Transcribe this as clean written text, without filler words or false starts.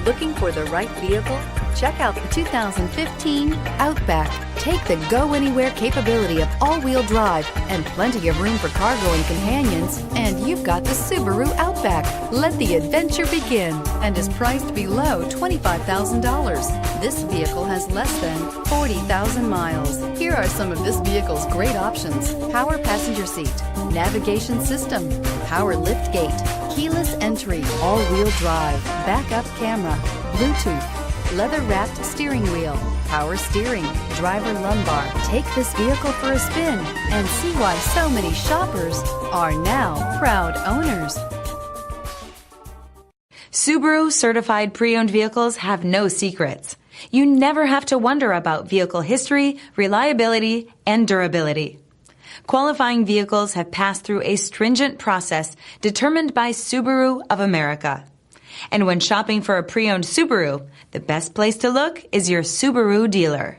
Looking for the right vehicle? Check out the 2015 Outback. Take the go-anywhere capability of all-wheel drive and plenty of room for cargo and companions, and you've got the Subaru Outback. Let the adventure begin, and is priced below $25,000. This vehicle has less than 40,000 miles. Here are some of this vehicle's great options: power passenger seat, navigation system, power lift gate, keyless entry, all-wheel drive, backup camera, Bluetooth, leather-wrapped steering wheel, power steering, driver lumbar. Take this vehicle for a spin and see why so many shoppers are now proud owners. Subaru certified pre-owned vehicles have no secrets. You never have to wonder about vehicle history, reliability, and durability. Qualifying vehicles have passed through a stringent process determined by Subaru of America. And when shopping for a pre-owned Subaru, the best place to look is your Subaru dealer.